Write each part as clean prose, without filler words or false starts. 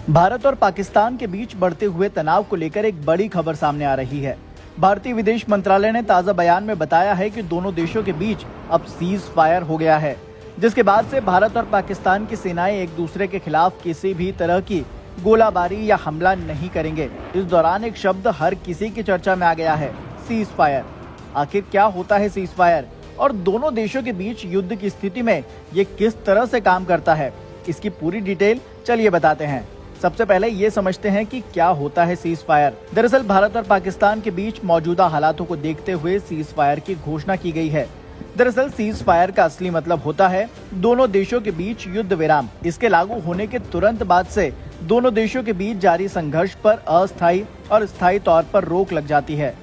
भारत और पाकिस्तान के बीच बढ़ते हुए तनाव को लेकर एक बड़ी खबर सामने आ रही है। भारतीय विदेश मंत्रालय ने ताजा बयान में बताया है कि दोनों देशों के बीच अब सीज फायर हो गया है, जिसके बाद से भारत और पाकिस्तान की सेनाएं एक दूसरे के खिलाफ किसी भी तरह की गोलाबारी या हमला नहीं करेंगे। इस दौरान एक शब्द हर किसी की चर्चा में आ गया है, सीज फायर। आखिर क्या होता है सीज फायर और दोनों देशों के बीच युद्ध की स्थिति में ये किस तरह से काम करता है, इसकी पूरी डिटेल चलिए बताते हैं। सबसे पहले ये समझते हैं कि क्या होता है सीज फायर। दरअसल भारत और पाकिस्तान के बीच मौजूदा हालातों को देखते हुए सीज फायर की घोषणा की गई है। दरअसल सीज फायर का असली मतलब होता है दोनों देशों के बीच युद्ध विराम। इसके लागू होने के तुरंत बाद से दोनों देशों के बीच जारी संघर्ष पर अस्थायी और स्थायी तौर पर रोक लग जाती है।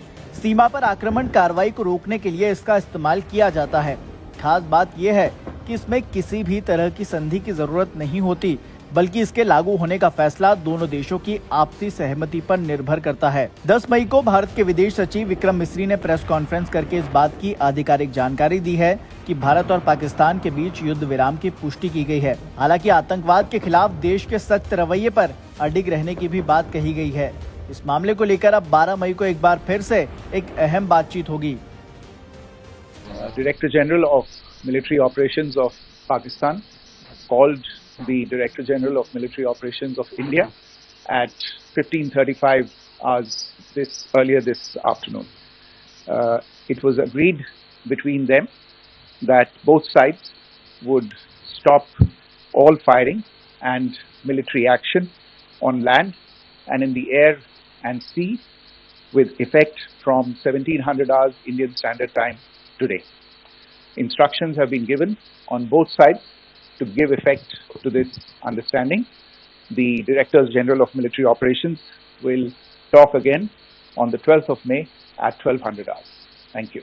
सीमा पर आक्रमण कार्रवाई को रोकने के लिए इसका इस्तेमाल किया जाता है। खास बात यह है कि इसमें किसी भी तरह की संधि की जरूरत नहीं होती, बल्कि इसके लागू होने का फैसला दोनों देशों की आपसी सहमति पर निर्भर करता है। 10 मई को भारत के विदेश सचिव विक्रम मिस्री ने प्रेस कॉन्फ्रेंस करके इस बात की आधिकारिक जानकारी दी है कि भारत और पाकिस्तान के बीच युद्ध विराम की पुष्टि की गई है। हालांकि आतंकवाद के खिलाफ देश के सख्त रवैये पर अडिग रहने की भी बात कही गई है। इस मामले को लेकर अब 12 मई को एक बार फिर से एक अहम बातचीत होगी। Director General of Military Operations of Pakistan called the Director General of Military Operations of India at 15:35 hours earlier this afternoon. It was agreed between them that both sides would stop all firing and military action on land and in the air and sea with effect from 1700 hours Indian Standard Time today. Instructions have been given on both sides to give effect to this understanding. The Directors General of Military Operations will talk again on the 12th of May at 1200 hours. Thank you.